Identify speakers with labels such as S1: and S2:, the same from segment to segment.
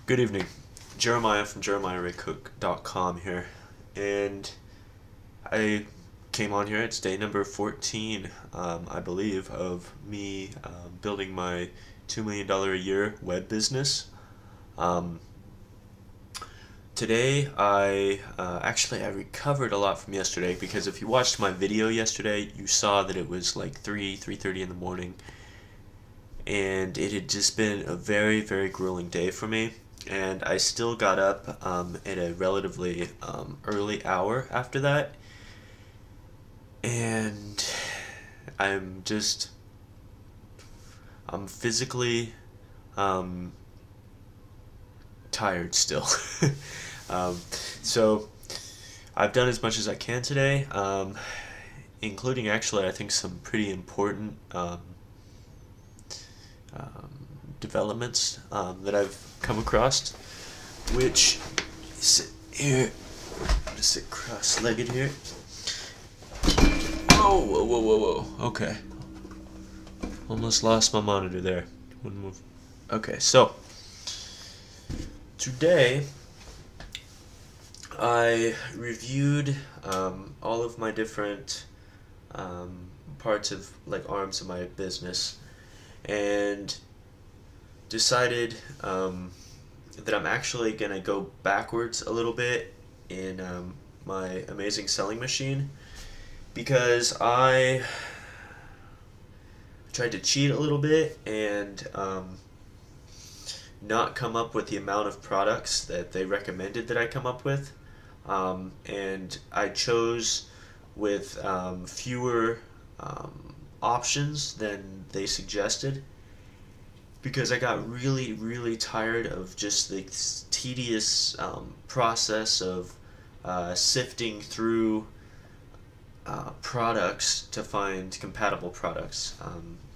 S1: Good evening. Jeremiah from JeremiahRayCook.com here. And I came on here, it's day number 14, I believe, of me building my $2 million a year web business. Um, Today, I recovered a lot from yesterday because if you watched my video yesterday, you saw that it was like 3:30 in the morning, and it had just been a very, very grueling day for me. And I still got up at a relatively early hour after that, and I'm just I'm physically um, tired still. um, so I've done as much as I can today, including actually I think some pretty important um, developments that I've come across, which sit here. I'm gonna sit cross-legged here. Whoa, whoa, whoa, whoa, whoa. Okay, almost lost my monitor there. One move. Okay, so today I reviewed all of my different parts of like arms of my business and decided that I'm actually gonna go backwards a little bit in my amazing selling machine because I tried to cheat a little bit and not come up with the amount of products that they recommended that I come up with. And I chose with fewer options than they suggested because I got really, really tired of just the tedious process of sifting through products to find compatible products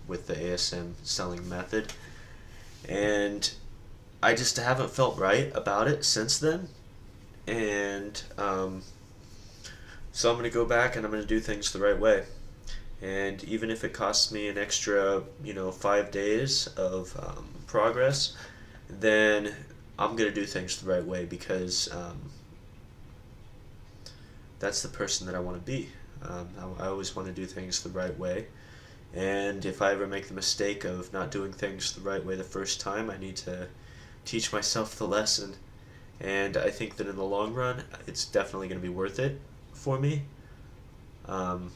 S1: with the ASM selling method. And I just haven't felt right about it since then. And so I'm going to go back and I'm going to do things the right way. And even if it costs me an extra, 5 days of progress, then I'm going to do things the right way because that's the person that I want to be. I always want to do things the right way. And if I ever make the mistake of not doing things the right way the first time, I need to teach myself the lesson. And I think that in the long run, it's definitely going to be worth it for me. Um,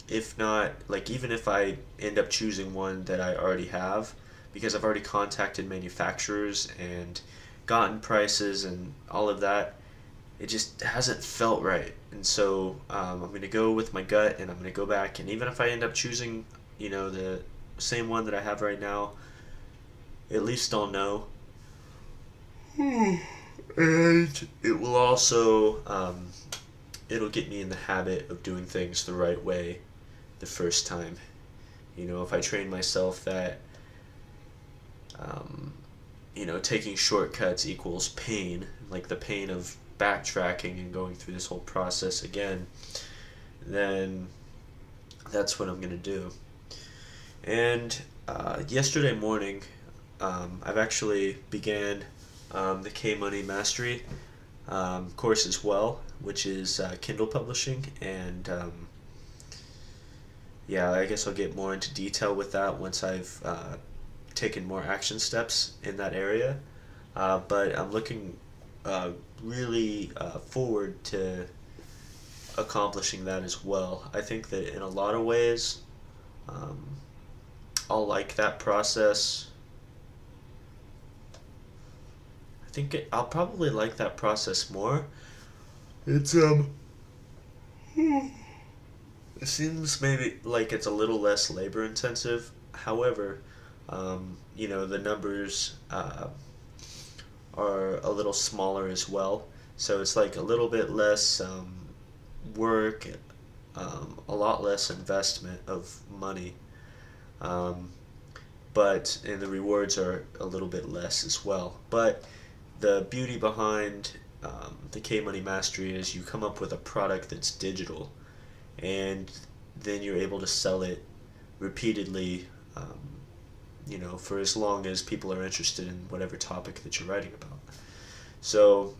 S1: if not, like even if I end up choosing one that I already have, because I've already contacted manufacturers and gotten prices and all of that, it just hasn't felt right. And so I'm going to go with my gut and I'm going to go back. And even if I end up choosing, the same one that I have right now, at least I'll know. And it will also, it'll get me in the habit of doing things the right way the first time. If I train myself that, um, taking shortcuts equals pain, like the pain of backtracking and going through this whole process again, then that's what I'm going to do. And yesterday morning, I've actually began the K-Money Mastery course as well, which is Kindle publishing. And yeah, I guess I'll get more into detail with that once I've taken more action steps in that area. But I'm looking really forward to accomplishing that as well. I think that in a lot of ways, um, I'll like that process. I'll probably like that process more. It's it seems maybe like it's a little less labor intensive. However, the numbers are a little smaller as well. So it's like a little bit less work, a lot less investment of money. Um, and the rewards are a little bit less as well. But the beauty behind the K Money Mastery is you come up with a product that's digital, and then you're able to sell it repeatedly, for as long as people are interested in whatever topic that you're writing about. So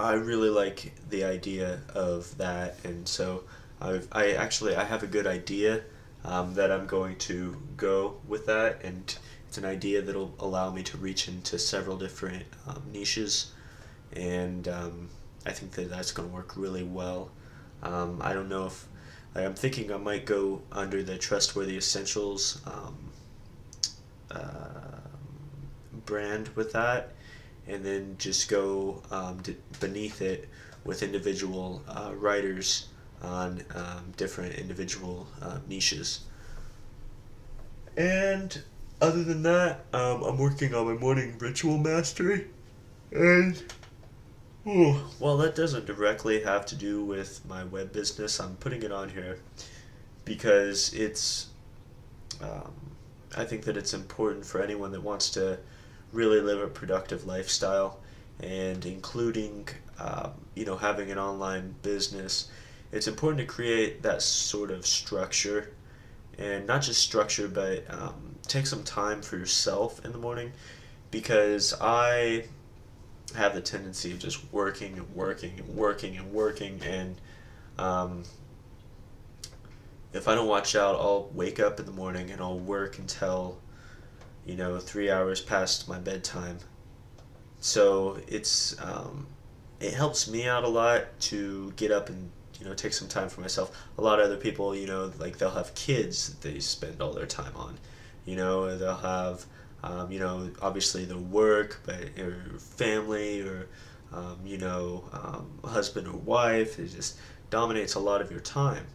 S1: I really like the idea of that, and so I have a good idea that I'm going to go with that, and it's an idea that'll allow me to reach into several different niches, and I think that that's going to work really well. I don't know if I'm thinking I might go under the Trustworthy Essentials uh, brand with that, and then just go beneath it with individual writers on different individual niches. And other than that, I'm working on my morning ritual mastery, and well, that doesn't directly have to do with my web business. I'm putting it on here because um, I think that it's important for anyone that wants to really live a productive lifestyle, and including having an online business. It's important to create that sort of structure, and not just structure, but take some time for yourself in the morning, because I have the tendency of just working and working and working and working, and um, if I don't watch out, I'll wake up in the morning and I'll work until 3 hours past my bedtime. So it helps me out a lot to get up and take some time for myself. A lot of other people, like they'll have kids that they spend all their time on. They'll have obviously their work, but or family, or husband or wife. It just dominates a lot of your time.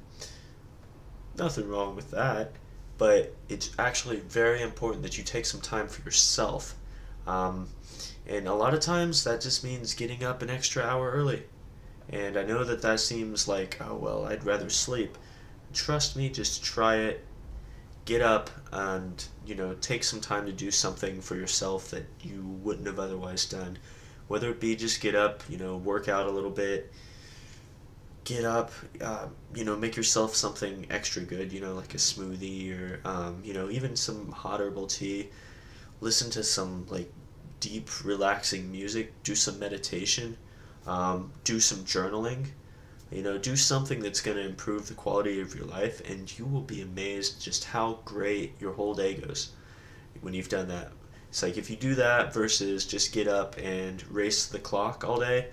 S1: Nothing wrong with that, but it's actually very important that you take some time for yourself. Um, and a lot of times that just means getting up an extra hour early. And I know that that seems like, oh, well, I'd rather sleep. Trust me, just try it. Get up and, take some time to do something for yourself that you wouldn't have otherwise done. Whether it be just get up, work out a little bit, get up, make yourself something extra good, like a smoothie, or, even some hot herbal tea. Listen to some, like, deep, relaxing music. Do some meditation. Do some journaling. Do something that's going to improve the quality of your life, and you will be amazed just how great your whole day goes when you've done that. It's like if you do that versus just get up and race the clock all day.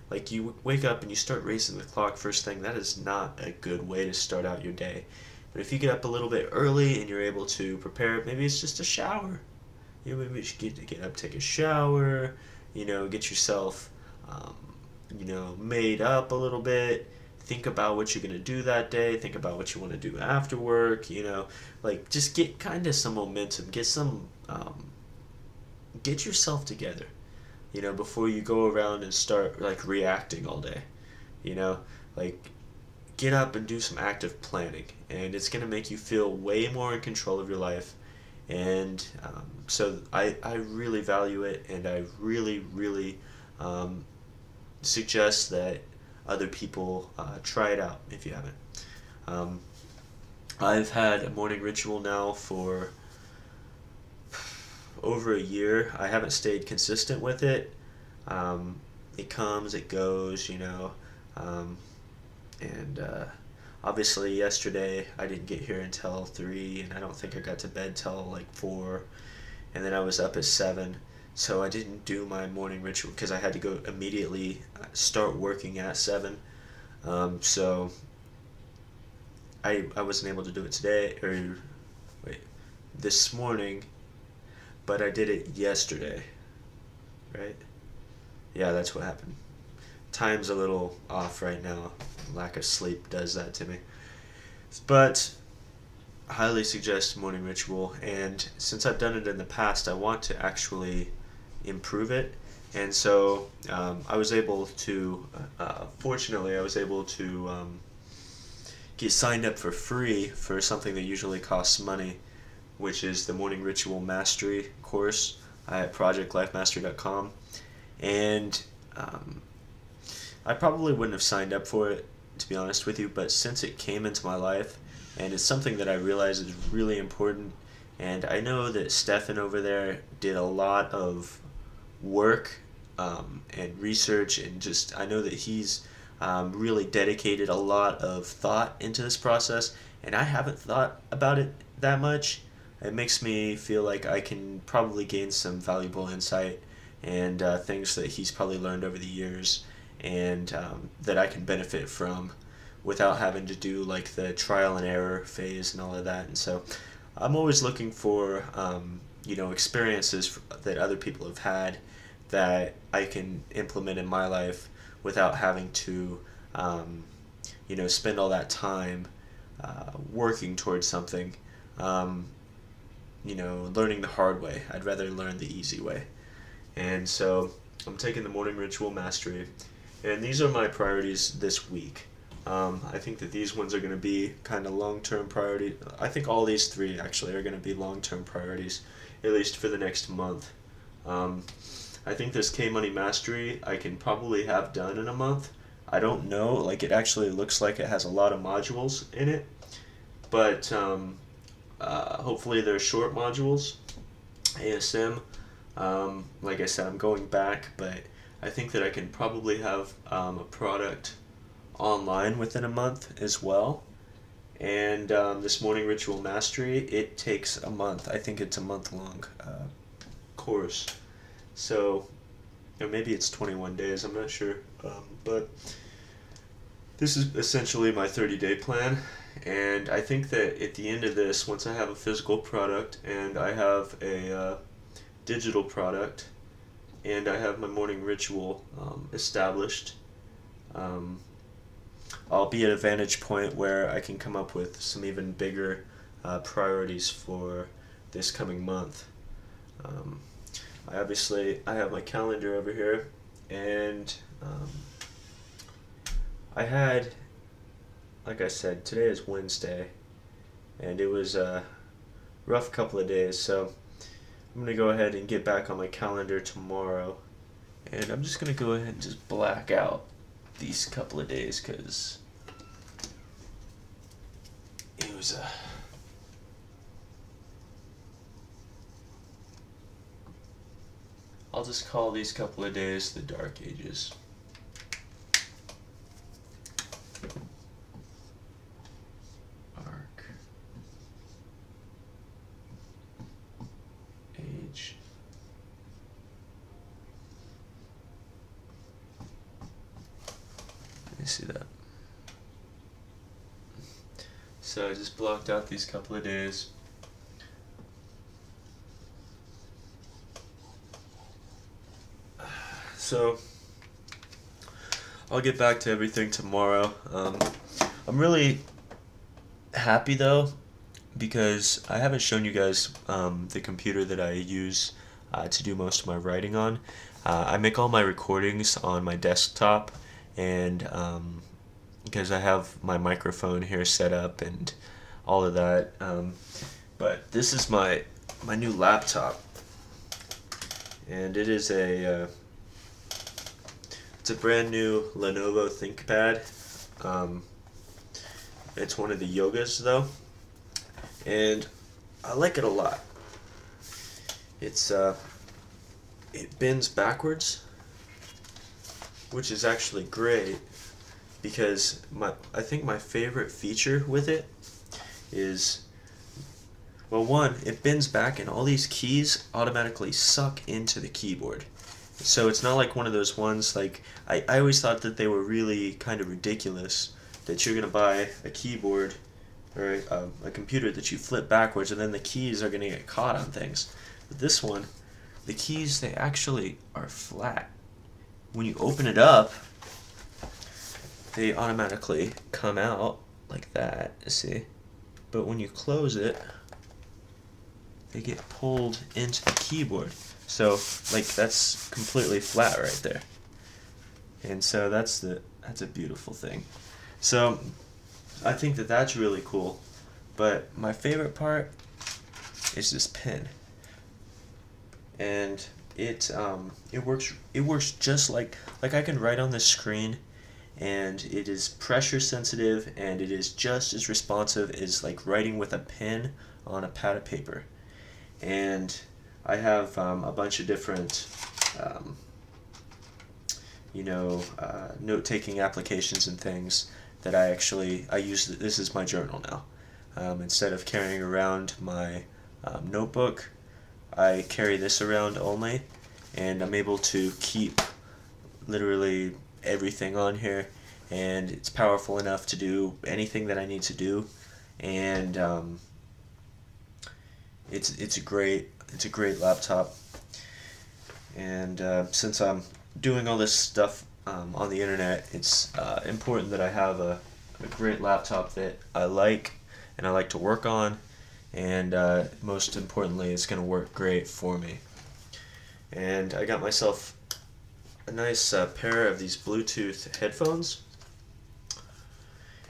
S1: Like, you wake up and you start racing the clock first thing, that is not a good way to start out your day. But if you get up a little bit early and you're able to prepare, maybe it's just a shower. Maybe you should get up, take a shower, get yourself, um, made up a little bit. Think about what you're going to do that day. Think about what you want to do after work, like just get kind of some momentum. Get yourself together, before you go around and start like reacting all day, you know, like get up and do some active planning, and it's going to make you feel way more in control of your life. And so I really value it, and I really, really um, suggest that other people try it out if you haven't. Um, I've had a morning ritual now for over a year. I haven't stayed consistent with it. Um, it comes, it goes, um, and obviously yesterday I didn't get here until 3, and I don't think I got to bed till like 4, and then I was up at 7. So I didn't do my morning ritual because I had to go immediately start working at 7. So I wasn't able to do it today, or wait, this morning, but I did it yesterday, right? Yeah, that's what happened. Time's a little off right now. Lack of sleep does that to me. But I highly suggest morning ritual, and since I've done it in the past, I want to actually improve it. And so I was able to, fortunately, I was able to get signed up for free for something that usually costs money, which is the Morning Ritual Mastery course at projectlifemastery.com. And I probably wouldn't have signed up for it, to be honest with you, but since it came into my life, and it's something that I realize is really important, and I know that Stefan over there did a lot of work and research, and just I know that he's really dedicated a lot of thought into this process, and I haven't thought about it that much. It makes me feel like I can probably gain some valuable insight and things that he's probably learned over the years, and that I can benefit from without having to do like the trial and error phase and all of that. And so I'm always looking for experiences that other people have had that I can implement in my life without having to spend all that time working towards something. Learning the hard way. I'd rather learn the easy way. And so I'm taking the morning ritual mastery, and these are my priorities this week. I think that these ones are going to be kind of long-term priority. I think all these three actually are going to be long-term priorities, at least for the next month. I think this K-Money Mastery I can probably have done in a month. I don't know, like it actually looks like it has a lot of modules in it, but hopefully they're short modules. ASM, like I said, I'm going back, but I think that I can probably have a product online within a month as well. And this morning ritual mastery, it takes a month. I think it's a month-long course. So, maybe it's 21 days, I'm not sure. But this is essentially my 30-day plan. And I think that at the end of this, once I have a physical product and I have a digital product and I have my morning ritual established, I'll be at a vantage point where I can come up with some even bigger priorities for this coming month. I have my calendar over here, and I had, like I said, today is Wednesday, and it was a rough couple of days, so I'm going to go ahead and get back on my calendar tomorrow, and I'm just going to go ahead and just black out these couple of days, because it was I'll just call these couple of days the Dark Ages. Dark Age. Let me see that. So I just blocked out these couple of days. So I'll get back to everything tomorrow. I'm really happy though, because I haven't shown you guys the computer that I use to do most of my writing on. I make all my recordings on my desktop, and because I have my microphone here set up and all of that. But this is my new laptop, and it is it's a brand new Lenovo ThinkPad. It's one of the Yogas though, and I like it a lot. It bends backwards, which is actually great, because I think my favorite feature with it is, well, one, it bends back and all these keys automatically suck into the keyboard. So it's not like one of those ones, like, I always thought that they were really kind of ridiculous, that you're going to buy a keyboard or a computer that you flip backwards and then the keys are going to get caught on things. But this one, the keys, they actually are flat. When you open it up, they automatically come out like that, see? But when you close it, they get pulled into the keyboard. So, like, that's completely flat right there. And so that's a beautiful thing. So, I think that that's really cool. But my favorite part is this pen. And it works just like I can write on this screen, and it is pressure sensitive, and it is just as responsive as like writing with a pen on a pad of paper. And I have a bunch of different note-taking applications and things that I use. This is my journal now. Instead of carrying around my notebook, I carry this around only, and I'm able to keep literally everything on here, and it's powerful enough to do anything that I need to do, and it's a great laptop, and since I'm doing all this stuff on the internet, it's important that I have a great laptop that I like and I like to work on, and most importantly, it's going to work great for me. And I got myself a nice pair of these Bluetooth headphones,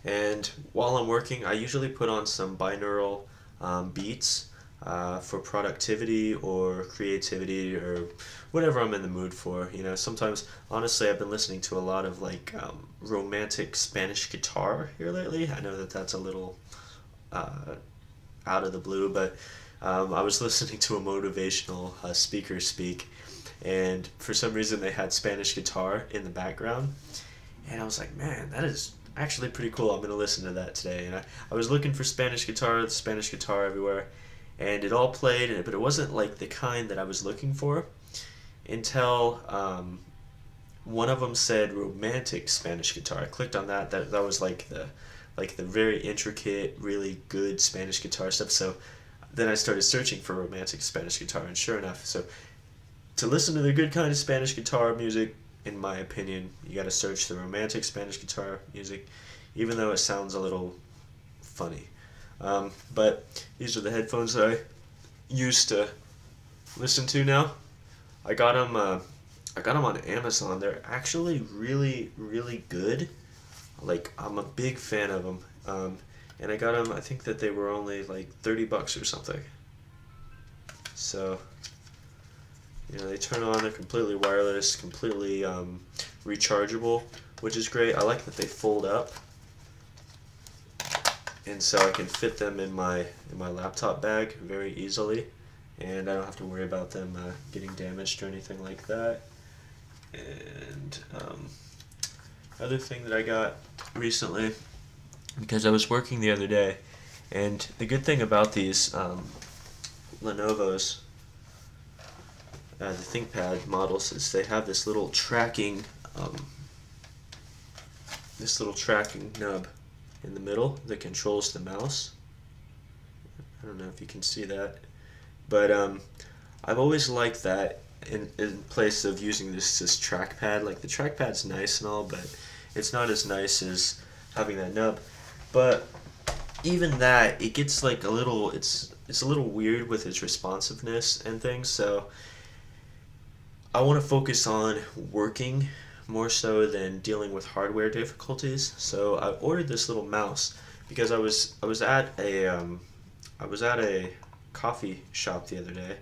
S1: and while I'm working, I usually put on some binaural beats for productivity or creativity or whatever I'm in the mood for. Sometimes, honestly, I've been listening to a lot of romantic Spanish guitar here lately. I know that that's a little out of the blue, but I was listening to a motivational speaker speak, and for some reason they had Spanish guitar in the background, and I was like, man, that is actually pretty cool. I'm going to listen to that today. And I was looking for Spanish guitar everywhere, and it all played, but it wasn't like the kind that I was looking for until one of them said romantic Spanish guitar. I clicked on that. That was like the very intricate, really good Spanish guitar stuff. So then I started searching for romantic Spanish guitar, and sure enough, so to listen to the good kind of Spanish guitar music, in my opinion, you got to search the romantic Spanish guitar music, even though it sounds a little funny. But these are the headphones that I used to listen to now. I got them on Amazon. They're actually really, really good. I'm a big fan of them. And I got them, I think that they were only like $30 or something. So, they turn on, they're completely wireless, completely rechargeable, which is great. I like that they fold up, and so I can fit them in my laptop bag very easily, and I don't have to worry about them getting damaged or anything like that. And other thing that I got recently, because I was working the other day, and the good thing about these Lenovo's the ThinkPad models is they have this little tracking nub in the middle that controls the mouse. I don't know if you can see that, but I've always liked that in place of using this trackpad. Like, the trackpad's nice and all, but it's not as nice as having that nub. But even that, it gets like it's a little weird with its responsiveness and things. So I want to focus on working more so than dealing with hardware difficulties. So I ordered this little mouse because I was at a coffee shop the other day,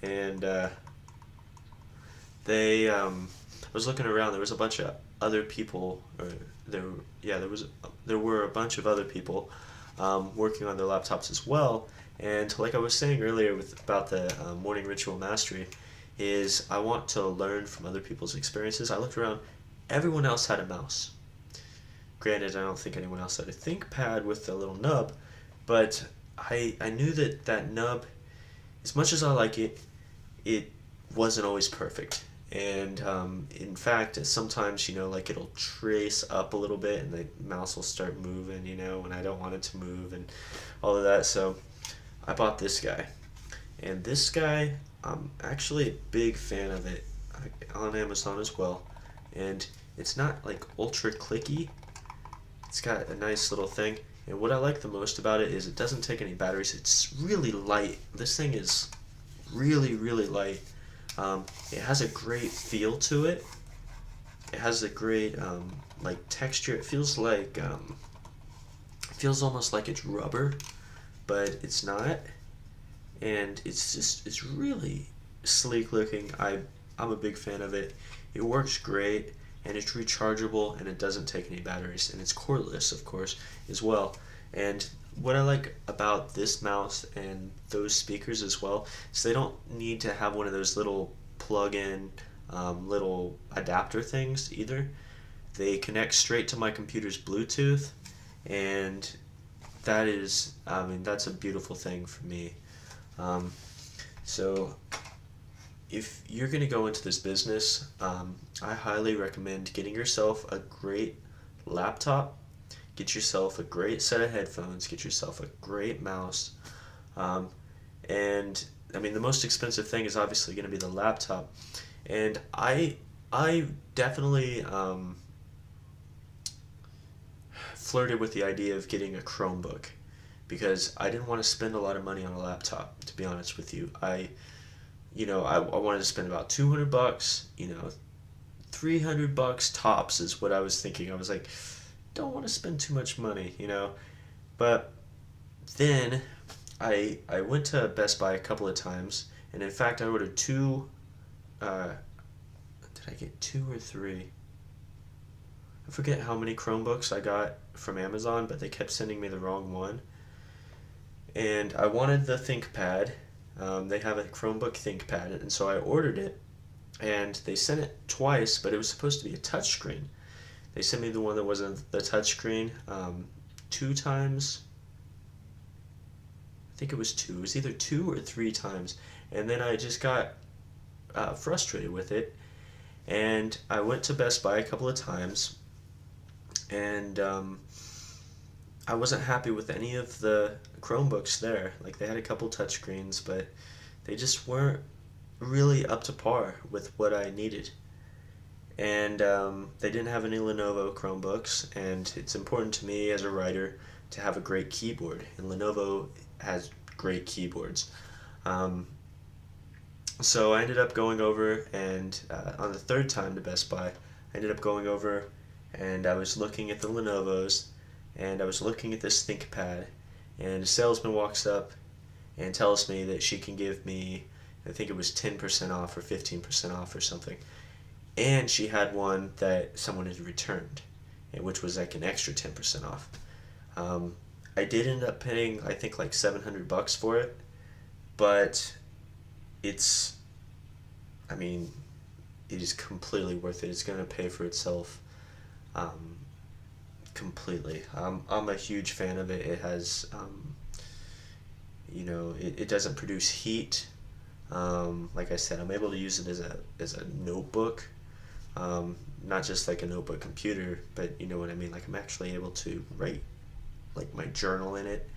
S1: and I was looking around. There was a bunch of other people, or there were a bunch of other people working on their laptops as well. And like I was saying earlier about the morning ritual mastery, is I want to learn from other people's experiences. I looked around, everyone else had a mouse. Granted, I don't think anyone else had a ThinkPad with a little nub, but I knew that nub, as much as I like it, it wasn't always perfect. And in fact, sometimes, it'll trace up a little bit and the mouse will start moving, when I don't want it to move and all of that. So I bought this guy. And this guy, I'm actually a big fan of it on Amazon as well. And it's not like ultra clicky. It's got a nice little thing. And what I like the most about it is it doesn't take any batteries. It's really light. This thing is really, really light. It has a great feel to it. It has a great texture. It feels almost like it's rubber, but it's not. And it's really sleek looking. I'm a big fan of it. It works great, and it's rechargeable, and it doesn't take any batteries, and it's cordless, of course, as well. And what I like about this mouse and those speakers as well is they don't need to have one of those little plug-in little adapter things either. They connect straight to my computer's Bluetooth, and that's a beautiful thing for me. Um, so if you're going to go into this business, I highly recommend getting yourself a great laptop, get yourself a great set of headphones, get yourself a great mouse, um, and the most expensive thing is obviously going to be the laptop. And I definitely flirted with the idea of getting a Chromebook because I didn't want to spend a lot of money on a laptop. To be honest with you, I wanted to spend about $200. 300 bucks tops is what I was thinking. I was like, don't want to spend too much money. But then I went to Best Buy a couple of times, and in fact I ordered two. Did I get two or three? I forget how many Chromebooks I got from Amazon, but they kept sending me the wrong one. And I wanted the ThinkPad. They have a Chromebook ThinkPad, and so I ordered it. And they sent it twice, but it was supposed to be a touchscreen. They sent me the one that wasn't the touchscreen two times. I think it was two. It was either two or three times. And then I just got frustrated with it. And I went to Best Buy a couple of times, and I wasn't happy with any of the Chromebooks there. Like, they had a couple touchscreens, but they just weren't really up to par with what I needed. And they didn't have any Lenovo Chromebooks, and it's important to me as a writer to have a great keyboard, and Lenovo has great keyboards. So I ended up going over, and on the third time to Best Buy, I ended up going over, and I was looking at the Lenovo's, and I was looking at this ThinkPad, and a salesman walks up and tells me that she can give me, I think it was 10% off or 15% off or something. And she had one that someone had returned, which was like an extra 10% off. I did end up paying, I think, like $700 for it, but it's, it is completely worth it. It's going to pay for itself completely. I'm a huge fan of it. It has, it doesn't produce heat. Like I said, I'm able to use it as a notebook, not just like a notebook computer, but you know what I mean. Like, I'm actually able to write like my journal in it,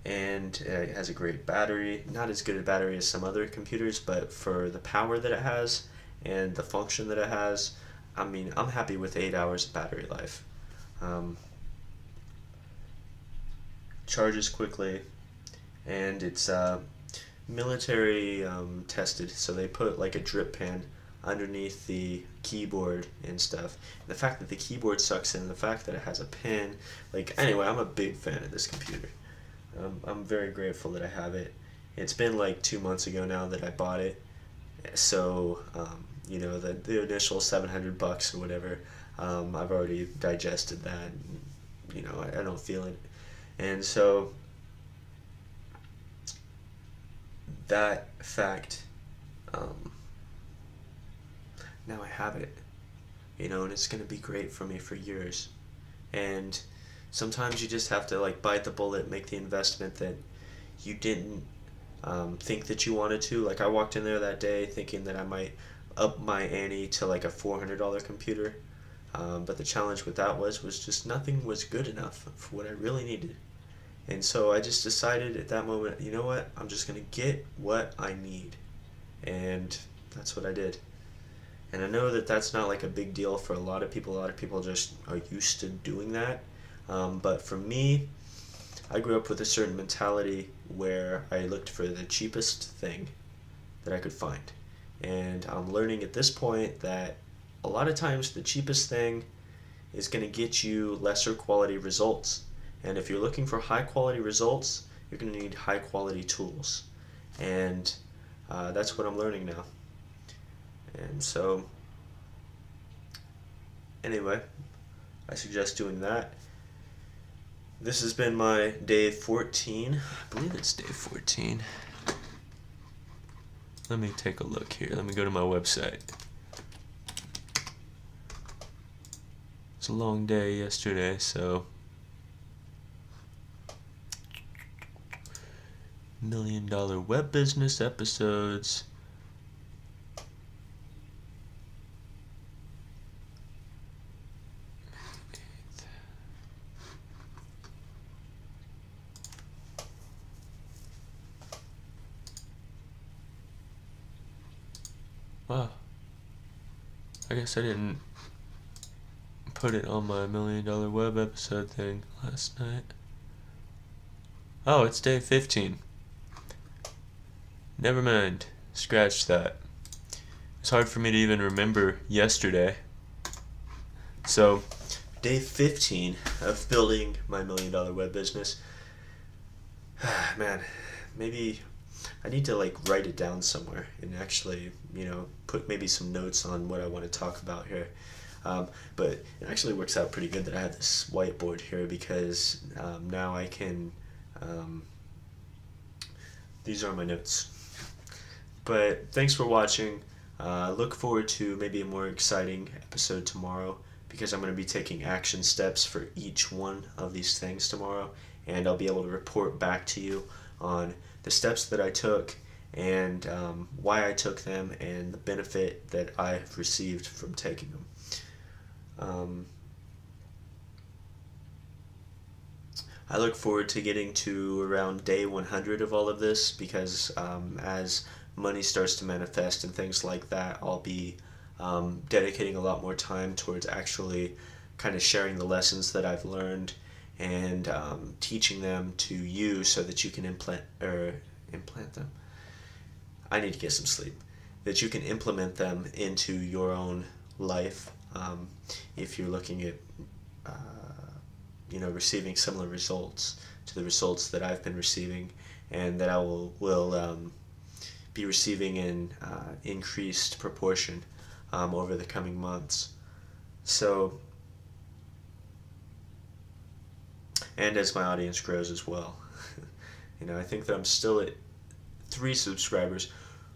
S1: and it has a great battery. Not as good a battery as some other computers, but for the power that it has and the function that it has, I'm happy with 8 hours of battery life. Charges quickly, and it's military tested, so they put like a drip pan underneath the keyboard and stuff. And the fact that the keyboard sucks in, the fact that it has a pin, anyway, I'm a big fan of this computer. I'm very grateful that I have it. It's been like 2 months ago now that I bought it, so the initial $700 or whatever, I've already digested that. I don't feel it, and so that fact, now I have it, and it's going to be great for me for years. And sometimes you just have to bite the bullet, make the investment that you didn't think that you wanted to. Like, I walked in there that day thinking that I might up my ante to like a $400 computer, but the challenge with that was just nothing was good enough for what I really needed. And so I just decided at that moment, you know what, I'm just going to get what I need. And that's what I did. And I know that that's not like a big deal for a lot of people. A lot of people just are used to doing that. But for me, I grew up with a certain mentality where I looked for the cheapest thing that I could find. And I'm learning at this point that a lot of times the cheapest thing is going to get you lesser quality results. And if you're looking for high quality results, you're going to need high quality tools. And that's what I'm learning now. And so, anyway, I suggest doing that. This has been my day 14. I believe it's day 14. Let me take a look here. Let me go to my website. It's a long day yesterday, so $1 million web business episodes. Wow. I guess I didn't put it on my $1 million web episode thing last night. Oh, it's day 15. Never mind. Scratch that. It's hard for me to even remember yesterday. So, day 15 of building my $1 million web business. Man, maybe I need to write it down somewhere and actually, put maybe some notes on what I want to talk about here. But it actually works out pretty good that I have this whiteboard here because now I can, these are my notes. But thanks for watching. Look forward to maybe a more exciting episode tomorrow because I'm going to be taking action steps for each one of these things tomorrow, and I'll be able to report back to you on the steps that I took and why I took them and the benefit that I've received from taking them. I look forward to getting to around day 100 of all of this because as money starts to manifest and things like that, I'll be dedicating a lot more time towards actually kind of sharing the lessons that I've learned and teaching them to you so that you can implant them. I need to get some sleep. That you can implement them into your own life if you're looking at receiving similar results to the results that I've been receiving and that I will be receiving in increased proportion over the coming months. So, and as my audience grows as well. I think that I'm still at 3 subscribers,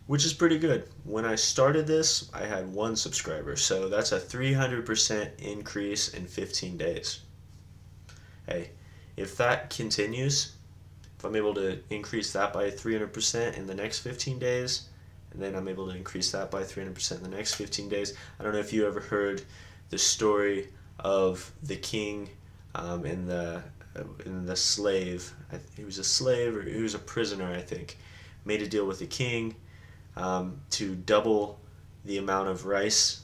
S1: which is pretty good. When I started this, I had 1 subscriber, so that's a 300% increase in 15 days. Hey, if that continues, if I'm able to increase that by 300% in the next 15 days, and then I'm able to increase that by 300% in the next 15 days. I don't know if you ever heard the story of the king and the slave. He was a slave or he was a prisoner, I think. Made a deal with the king to double the amount of rice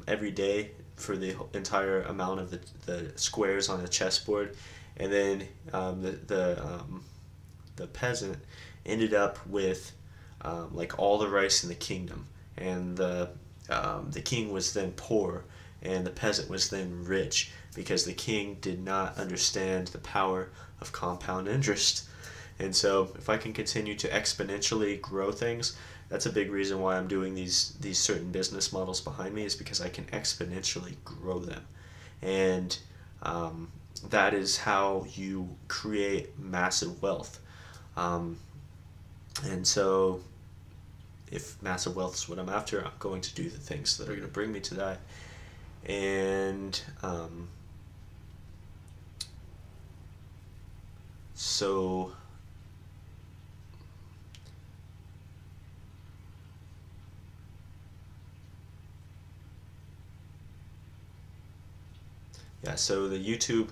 S1: every day for the entire amount of the squares on the chessboard, and then the peasant ended up with all the rice in the kingdom, and the king was then poor, and the peasant was then rich because the king did not understand the power of compound interest. And so, if I can continue to exponentially grow things, that's a big reason why I'm doing these certain business models behind me, is because I can exponentially grow them, and that is how you create massive wealth. And so, if massive wealth is what I'm after, I'm going to do the things that are going to bring me to that. And so yeah, so the YouTube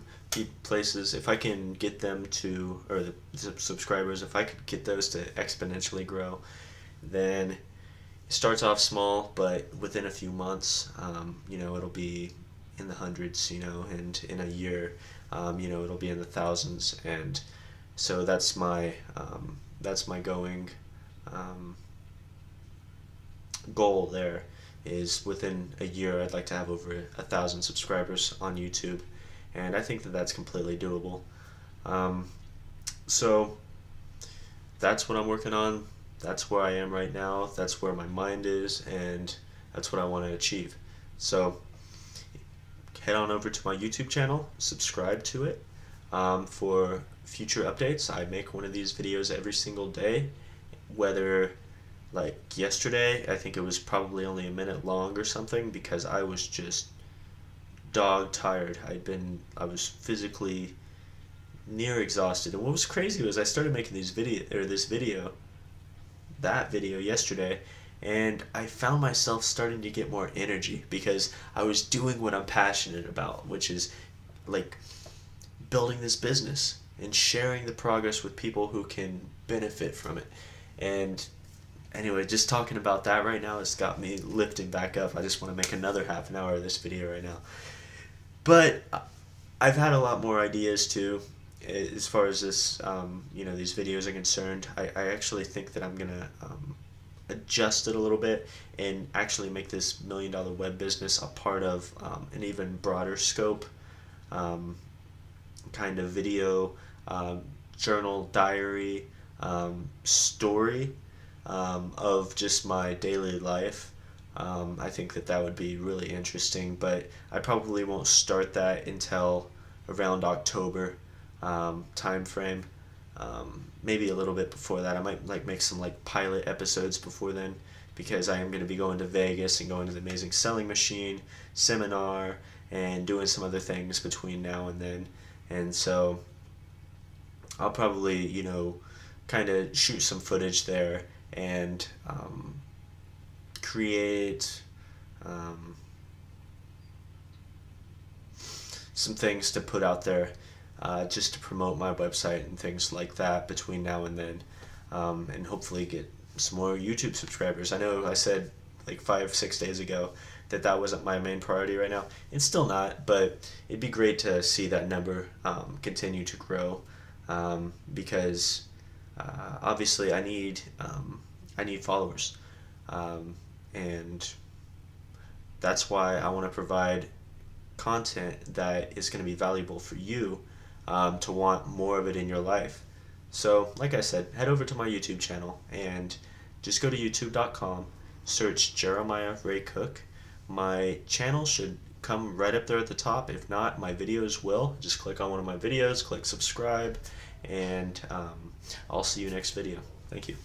S1: places, if I can get them to, or the subscribers, if I could get those to exponentially grow, then it starts off small, but within a few months, it'll be in the hundreds, and in a year, it'll be in the thousands, and so that's my going goal there. Is within a year I'd like to have over 1,000 subscribers on YouTube, and I think that that's completely doable. So that's what I'm working on. That's where I am right now. That's where my mind is, and that's what I want to achieve. So head on over to my YouTube channel, subscribe to it for future updates. I make one of these videos every single day, whether yesterday, I think it was probably only a minute long or something because I was just dog tired. I was physically near exhausted. And what was crazy was I started making that video yesterday, and I found myself starting to get more energy because I was doing what I'm passionate about, which is like building this business and sharing the progress with people who can benefit from it. And anyway, just talking about that right now has got me lifting back up. I just want to make another half an hour of this video right now. But I've had a lot more ideas too, as far as this, these videos are concerned. I actually think that I'm gonna adjust it a little bit and actually make this $1 million web business a part of an even broader scope, kind of video, journal, diary, story of just my daily life. I think that that would be really interesting, but I probably won't start that until around October time frame. Maybe a little bit before that. I might make some pilot episodes before then, because I am going to be going to Vegas and going to the Amazing Selling Machine seminar and doing some other things between now and then. And so I'll probably, kind of shoot some footage there and create some things to put out there, just to promote my website and things like that between now and then, and hopefully get some more YouTube subscribers. I know I said 5-6 days ago that that wasn't my main priority right now. It's still not, but it'd be great to see that number continue to grow, because obviously I need followers, and that's why I want to provide content that is going to be valuable for you, to want more of it in your life. So, like I said, head over to my YouTube channel and just go to youtube.com, search Jeremiah Ray Cook. My channel should come right up there at the top. If not, my videos will. Just click on one of my videos, click subscribe, and I'll see you next video. Thank you.